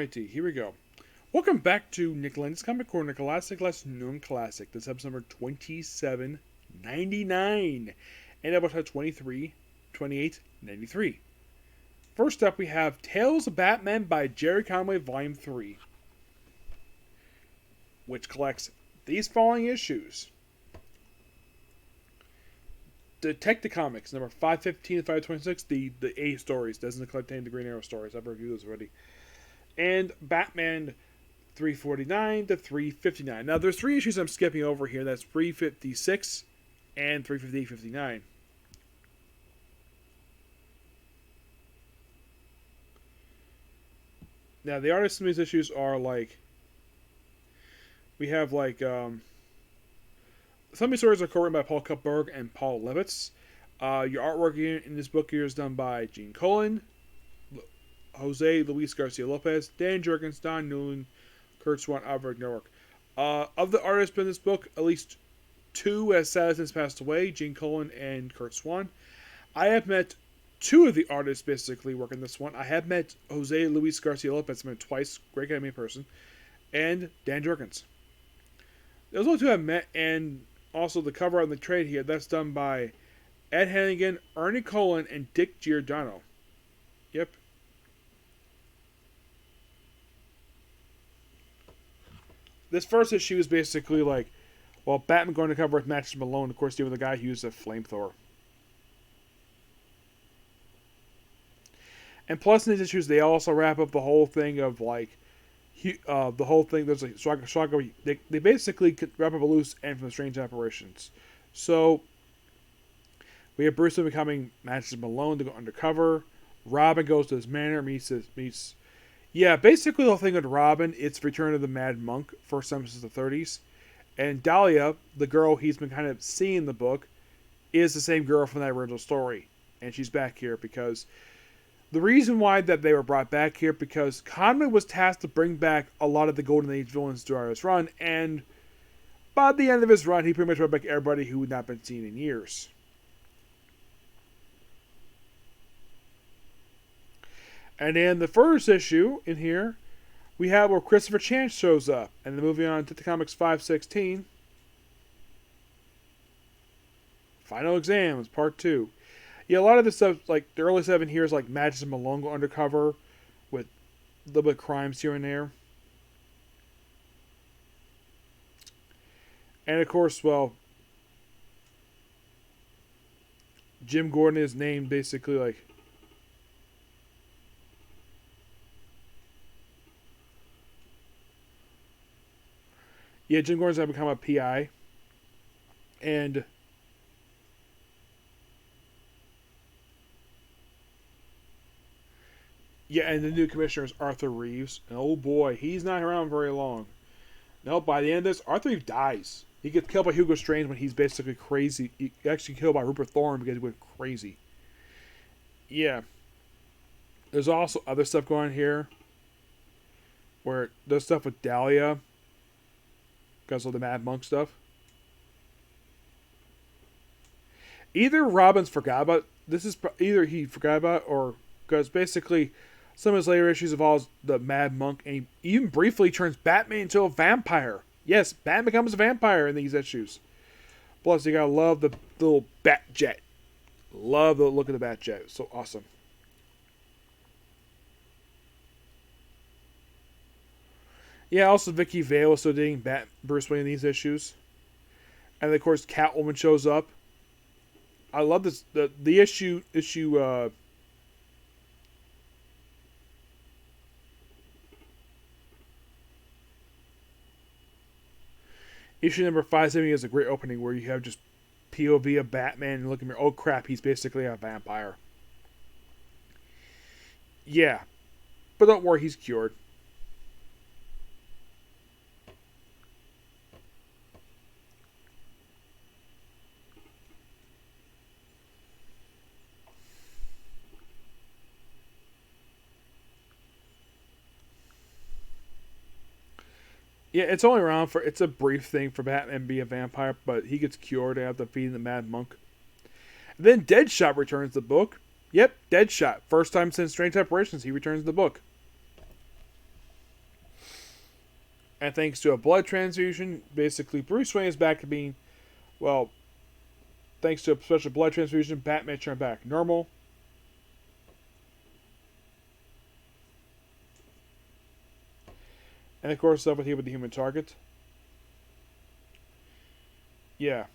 Alrighty, here we go. Welcome back to Nick Lenz Comic Corner, Classic Less Known Classic. This is episode number 2799. And episode 23, 28, 93. First up, we have Tales of Batman by Gerry Conway, Volume 3, which collects these following issues. Detective Comics, number 515 to 526, the A stories, doesn't contain the Green Arrow stories. I've reviewed those already. And Batman 349 to 359. Now, there's three issues I'm skipping over here. That's 356 and 358-59. Now, the artists in these issues are like... We have like... some of these stories are co-written by Paul Kupperberg and Paul Levitz. Your artwork in this book here is done by Gene Colan, Jose Luis Garcia-Lopez, Dan Jurgens, Don Newland, Kurt Swan, Albert Norwick. Of the artists in this book, at least two have sadly since passed away, Gene Colan and Kurt Swan. I have met two of the artists basically working this one. I have met Jose Luis Garcia-Lopez, I met twice, great guy, mean person, and Dan Jurgens. Those only two I've met, and also the cover on the trade here, that's done by Ed Hannigan, Ernie Colan, and Dick Giordano. Yep. This first issue is basically like, well, Batman going to cover with Matches Malone, of course, dealing with the guy who used a flamethrower. And plus in these issues, they also wrap up the whole thing of like, the whole thing, there's like, they basically wrap up a loose end from the Strange Operations. So, we have Bruce becoming Matches Malone to go undercover. Robin goes to his manor, meets yeah, basically the whole thing with Robin, it's Return of the Mad Monk, first time since the 30s. And Dahlia, the girl he's been kind of seeing in the book, is the same girl from that original story. And she's back here because the reason why that they were brought back here, because Conway was tasked to bring back a lot of the Golden Age villains throughout his run, and by the end of his run, he pretty much brought back everybody who had not been seen in years. And in the first issue in here, we have where Christopher Chance shows up. And then moving on to the Comics 516. Final Exams, Part 2. Yeah, a lot of this stuff, like the early stuff in here is like Matches Malone go undercover with a little bit of crimes here and there. And of course, well, Jim Gordon is named basically like... Yeah, Jim Gordon's going to become a PI. And yeah, and the new commissioner is Arthur Reeves. And oh boy, he's not around very long. No, by the end of this, Arthur Reeves dies. He gets killed by Hugo Strange when he's basically crazy. He actually killed by Rupert Thorne because he went crazy. Yeah. There's also other stuff going on here. Where there's stuff with Dahlia. Because of the Mad Monk stuff. Either Robin's forgot about this is either he forgot about, or because basically some of his later issues involves the Mad Monk, and he even briefly turns Batman into a vampire. Yes, Batman becomes a vampire in these issues. Plus, you gotta love the little bat jet. Love the look of the bat jet. It's so awesome. Yeah, also Vicky Vale is still dating Bruce Wayne in these issues. And of course Catwoman shows up. I love this the issue issue number 570 is a great opening where you have just POV of Batman and looking at oh crap, he's basically a vampire. Yeah. But don't worry, he's cured. Yeah, it's only around for... It's a brief thing for Batman to be a vampire, but he gets cured after defeating the Mad Monk. Then Deadshot returns the book. Yep, Deadshot. First time since Strange Operations, he returns the book. And thanks to a blood transfusion, basically Bruce Wayne is back to being, well, thanks to a special blood transfusion, Batman turned back normal. And of course, stuff with the Human Target. Yeah.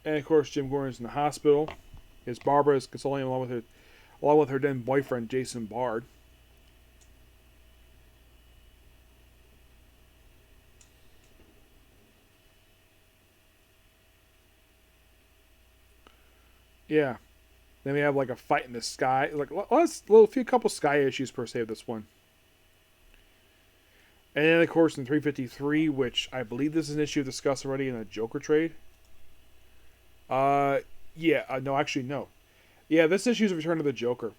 And of course, Jim Gordon's in the hospital. His Barbara is consoling him along with her then boyfriend Jason Bard. Yeah. Then we have like a fight in the sky. Like a couple sky issues per se of this one. And then of course in 353, which I believe this is an issue discussed already in a Joker trade. No, actually no. Yeah, this issue is a Return of the Joker.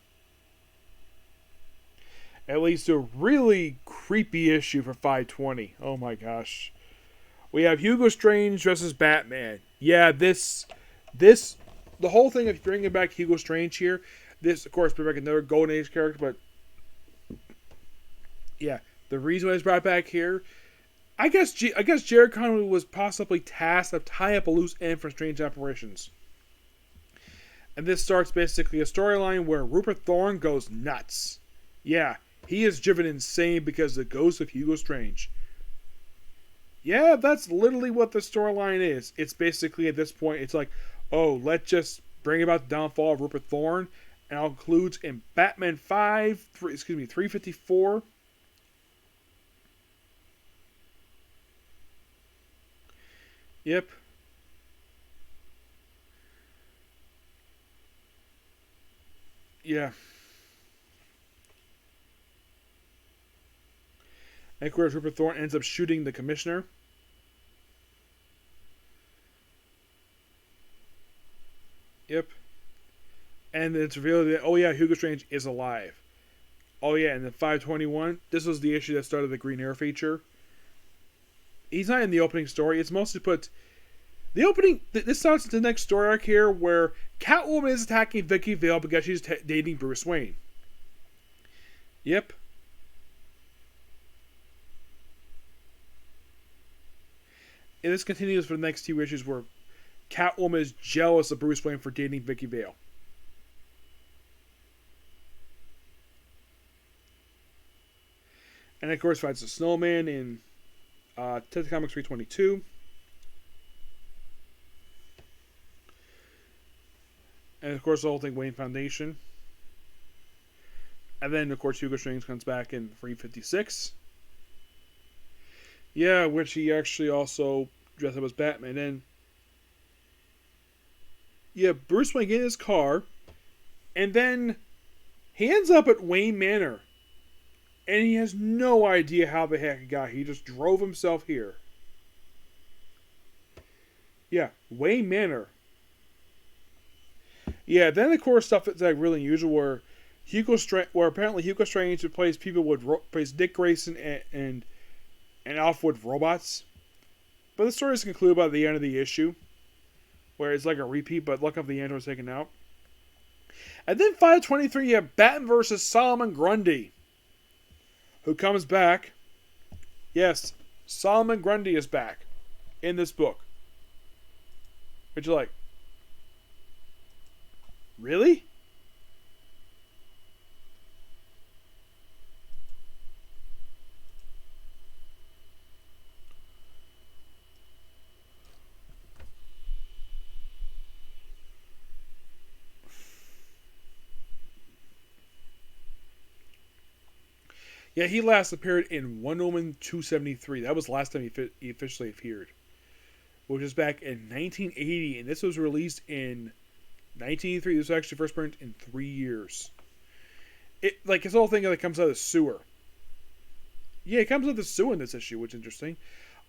At least a really creepy issue for 520. Oh my gosh. We have Hugo Strange dressed as Batman. Yeah, the whole thing of bringing back Hugo Strange here, this, of course, brings back another Golden Age character, but yeah, the reason why it's brought back here, I guess Gerry Conway was possibly tasked of tying up a loose end for Strange operations. And this starts basically a storyline where Rupert Thorne goes nuts. Yeah, he is driven insane because of the ghost of Hugo Strange. Yeah, that's literally what the storyline is. It's basically, at this point, it's like, oh, let's just bring about the downfall of Rupert Thorne, and it includes in Batman 354. Yep. Yeah. And of course, Rupert Thorne ends up shooting the commissioner. Yep. And it's revealed that, oh yeah, Hugo Strange is alive. Oh yeah, and then 521, this was the issue that started the Green Arrow feature. He's not in the opening story. It's mostly put... The opening... This starts the next story arc here where Catwoman is attacking Vicky Vale because she's dating Bruce Wayne. Yep. And this continues for the next two issues where Catwoman is jealous of Bruce Wayne for dating Vicky Vale. And of course fights the Snowman in Detective Comics 322. And of course the whole thing Wayne Foundation. And then of course Hugo Strange comes back in 356. Yeah, which he actually also dressed up as Batman. And yeah, Bruce Wayne gets in his car, and then he ends up at Wayne Manor. And he has no idea how the heck he got here. He just drove himself here. Yeah, Wayne Manor. Yeah, then of course stuff that's like really unusual where apparently Hugo Strange plays Dick Grayson and Alfred with robots. But the story is concluded by the end of the issue, where it's like a repeat, but luck of the android was taken out. And then 523, you have Batman versus Solomon Grundy, who comes back. Yes, Solomon Grundy is back in this book. Which you're like, really? Yeah, he last appeared in Wonder Woman 273. That was the last time he officially appeared. Which was back in 1980, and this was released in 1983. This was actually first print in 3 years. His whole thing comes out of the sewer. Yeah, it comes out of the sewer in this issue, which is interesting.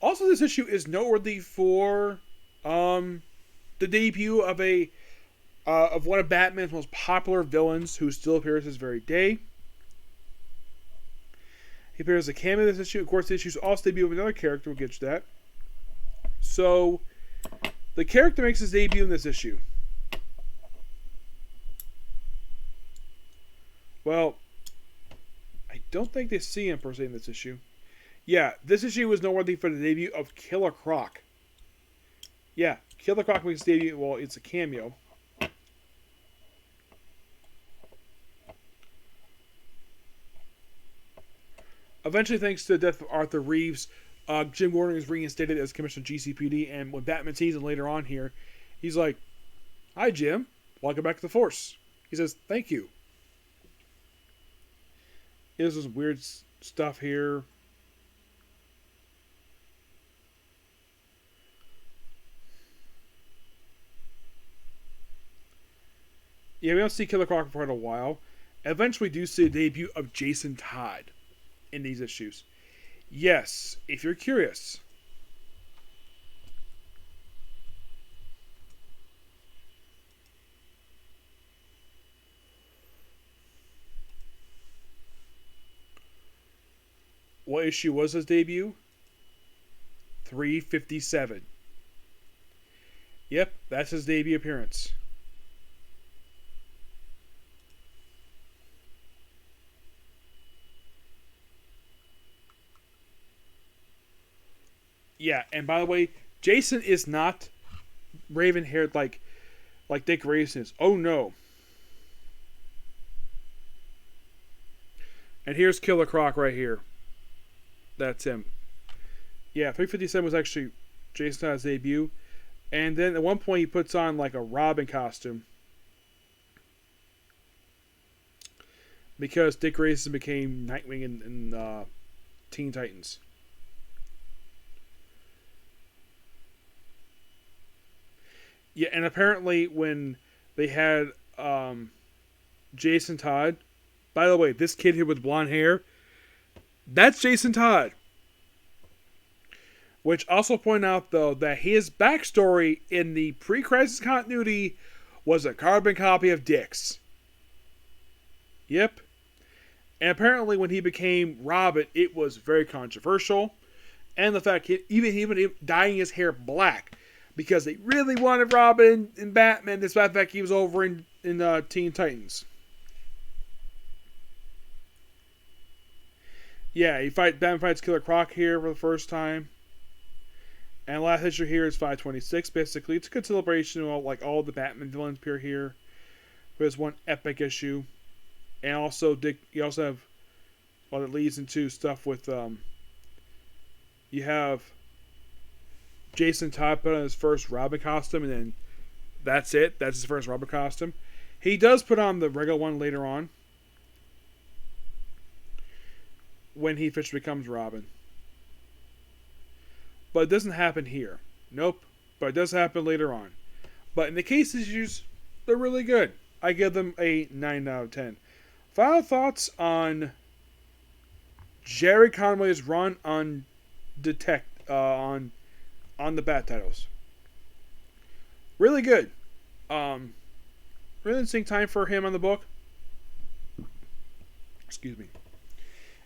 Also, this issue is noteworthy for the debut of one of Batman's most popular villains, who still appears this very day. He appears as a cameo in this issue. Of course, the issue is also the debut of another character. We'll get to that. So, the character makes his debut in this issue. Well, I don't think they see him per se in this issue. Yeah, this issue was noteworthy for the debut of Killer Croc. Yeah, Killer Croc makes his debut. Well, it's a cameo. Eventually, thanks to the death of Arthur Reeves, Jim Gordon is reinstated as Commissioner GCPD, and when Batman sees him later on here, he's like, "Hi, Jim. Welcome back to the Force." He says, "Thank you." There's some weird stuff here. Yeah, we don't see Killer Croc for quite a while. Eventually, we do see the debut of Jason Todd in these issues. Yes, if you're curious. What issue was his debut? 357. Yep, that's his debut appearance. Yeah, and by the way, Jason is not raven-haired like Dick Grayson is. Oh no. And here's Killer Croc right here. That's him. Yeah, 357 was actually Jason Todd's debut. And then at one point he puts on like a Robin costume. Because Dick Grayson became Nightwing in Teen Titans. Yeah, and apparently when they had Jason Todd, by the way, this kid here with blonde hair, that's Jason Todd. Which also point out, though, that his backstory in the pre-crisis continuity was a carbon copy of Dick's. Yep. And apparently when he became Robin, it was very controversial. And the fact even dyeing his hair black, because they really wanted Robin and Batman, despite the fact he was over in Teen Titans. Yeah, Batman fights Killer Croc here for the first time. And last issue here is 526, basically. It's a good celebration of all the Batman villains appear here. There's one epic issue. And also, you also have, it leads into stuff with, you have Jason Todd put on his first Robin costume, and then that's it. That's his first Robin costume. He does put on the regular one later on, when he officially becomes Robin. But it doesn't happen here. Nope. But it does happen later on. But in the case issues, they're really good. I give them a 9 out of 10. Final thoughts on Gerry Conway's run on on the Bat titles. Really good. Really interesting time for him on the book. Excuse me.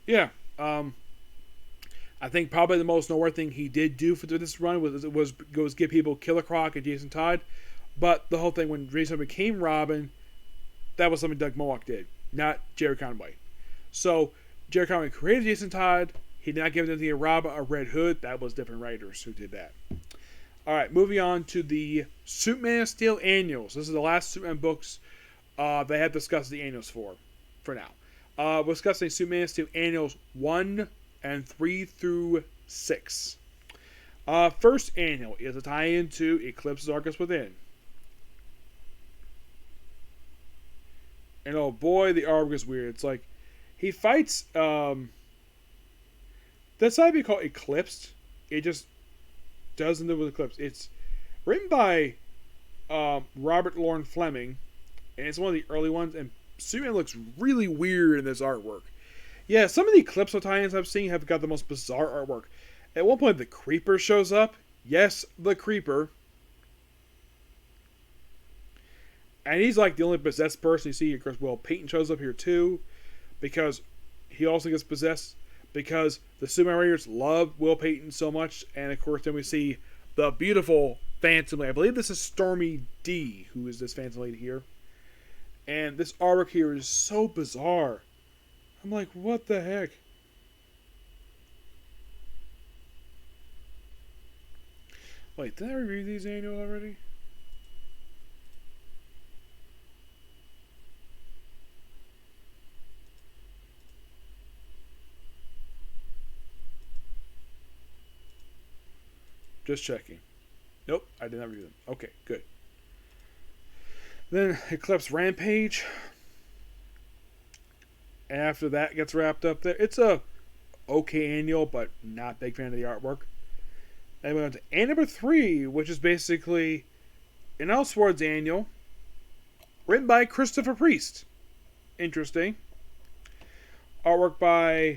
Yeah. I think probably the most noteworthy thing he did do for this run was give people Killer Croc and Jason Todd. But the whole thing, when Jason became Robin, that was something Doug Moak did, not Gerry Conway. So Gerry Conway created Jason Todd. He did not give anything to Robin or Red Hood. That was different writers who did that. All right, moving on to the Superman of Steel annuals. This is the last Superman books they have discussed the annuals for now. We're discussing Superman of Steel annuals 1 and 3 through 6. First annual is a tie-in to Eclipse's Argus Within. And oh boy, the art is weird. It's like he fights. That's not be called Eclipsed. It just doesn't live with Eclipse. It's written by Robert Lauren Fleming, and it's one of the early ones. And Superman looks really weird in this artwork. Yeah, some of the Eclipse tie-ins I've seen have got the most bizarre artwork. At one point, the Creeper shows up. Yes, the Creeper. And he's like the only possessed person you see. Of course, Will Payton shows up here too, because he also gets possessed because the Superman Raiders love Will Payton so much. And of course, then we see the beautiful Phantom Lady. I believe this is Stormy D, who is this Phantom Lady here. And this artwork here is so bizarre. I'm like, what the heck? Wait, did I review these annuals already? Just checking. Nope, I did not review them. Okay, good. Then Eclipse Rampage. After that gets wrapped up there. It's a okay annual, but not big fan of the artwork. Then we went to annual number 3, which is basically an Elseworlds annual written by Christopher Priest. Interesting. Artwork by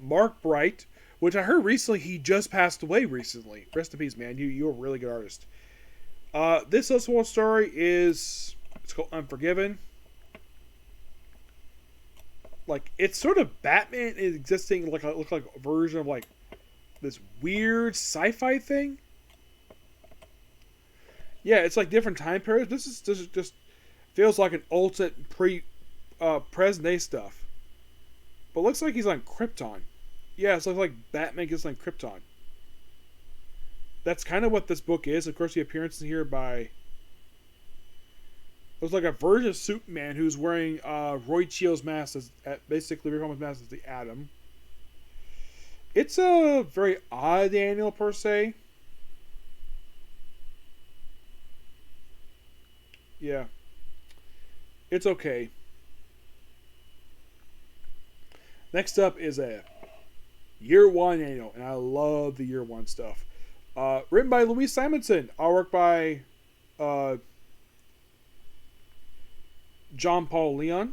Mark Bright, which I heard recently he just passed away recently. Rest in peace, man. You're a really good artist. This Elseworlds story it's called Unforgiven. Like, it's sort of Batman existing like a version of like this weird sci-fi thing. Yeah, it's like different time periods. This is just feels like an alternate present day stuff. But looks like he's on Krypton. Yeah, it's like Batman gets on Krypton. That's kind of what this book is. Of course, the appearance here by... It was like a version of Superman who's wearing Roy Chio's mask, basically Rick Holmes' mask as the Atom. It's a very odd annual per se. Yeah. It's okay. Next up is a Year 1 annual, and I love the Year 1 stuff. Written by Louise Simonson. Artwork by John Paul Leon.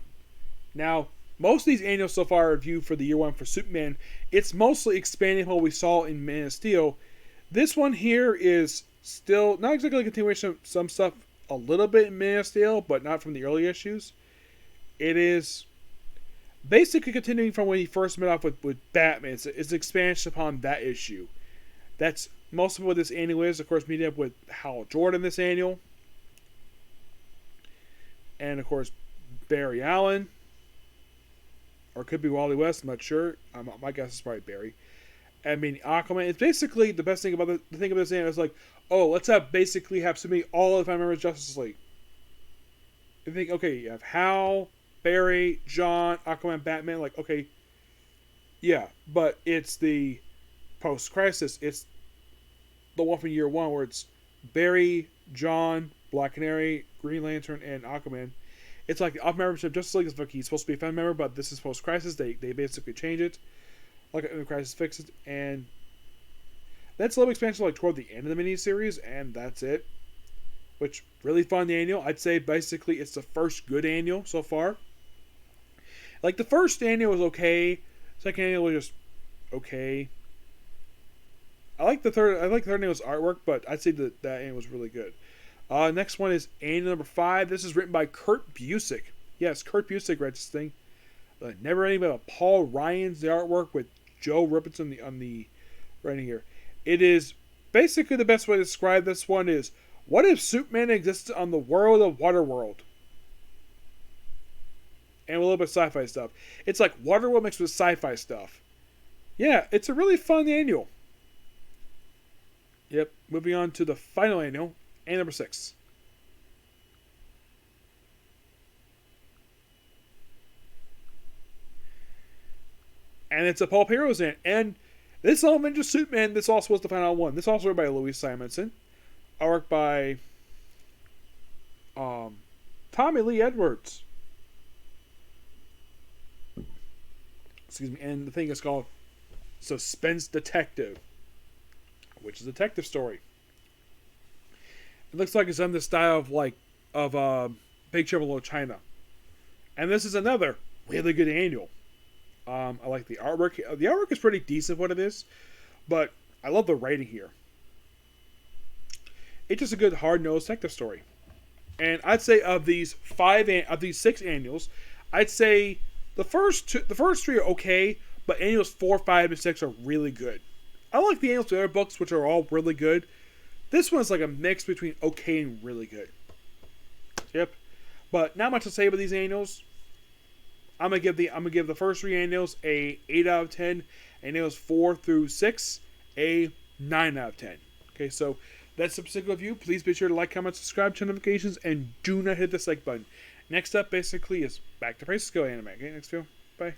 Now, most of these annuals so far are reviewed for the Year 1 for Superman. It's mostly expanding what we saw in Man of Steel. This one here is still not exactly a continuation of some stuff a little bit in Man of Steel, but not from the early issues. It is basically continuing from when he first met off with Batman. It's an expansion upon that issue. That's most of what this annual is. Of course, meeting up with Hal Jordan this annual. And, of course, Barry Allen. Or it could be Wally West, I'm not sure. My guess is probably Barry. I mean, Aquaman. It's basically the best thing about the thing of this annual is like, oh, let's have somebody all of the members of Justice League. You think, okay, you have Hal, Barry, John, Aquaman, Batman. Like, okay, yeah, but it's the post-crisis. It's the one from Year 1 where it's Barry, John, Black Canary, Green Lantern, and Aquaman. It's like the off membership of Justice League is like he's supposed to be a fan member, but this is post-crisis. They basically change it. Like the Crisis fixes it, and that's a little expansion like toward the end of the miniseries, and that's it. Which, really fun annual. I'd say basically it's the first good annual so far. Like, the first annual was okay. Second annual was just okay. I like the third annual's artwork, but I'd say that annual was really good. Next one is annual number 5. This is written by Kurt Busiek. Yes, Kurt Busiek writes this thing. Never Ending Battle. Paul Ryan's the artwork with Joe Robinson on the writing here. It is basically the best way to describe this one is, what if Superman existed on the world of Waterworld? And a little bit of sci-fi stuff. It's like Waterworld mixed with sci-fi stuff. Yeah, it's a really fun annual. Yep, moving on to the final annual, and number 6. And it's a Paul Pieros annual. And this element of Superman, this also was the final one. This also written by Louise Simonson. Artwork by Tommy Lee Edwards. Excuse me. And the thing is called Suspense Detective, which is a detective story. It looks like it's in the style of Big Trouble in Little China. And this is another really good annual. I like the artwork. The artwork is pretty decent what it is, but I love the writing here. It's just a good hard-nosed detective story. And I'd say of these 6 annuals, I'd say the first 3 are okay, but annuals 4, 5, and 6 are really good. I like the annuals of the other books, which are all really good. This one's like a mix between okay and really good. Yep. But not much to say about these annuals. I'm gonna give the first 3 annuals a 8 out of 10. Annuals 4 through 6 a 9 out of 10. Okay, so that's the particular review. Please be sure to like, comment, subscribe, turn notifications, and do not hit the like button. Next up, basically, is back to Price Go Anime. Okay, next video. Bye.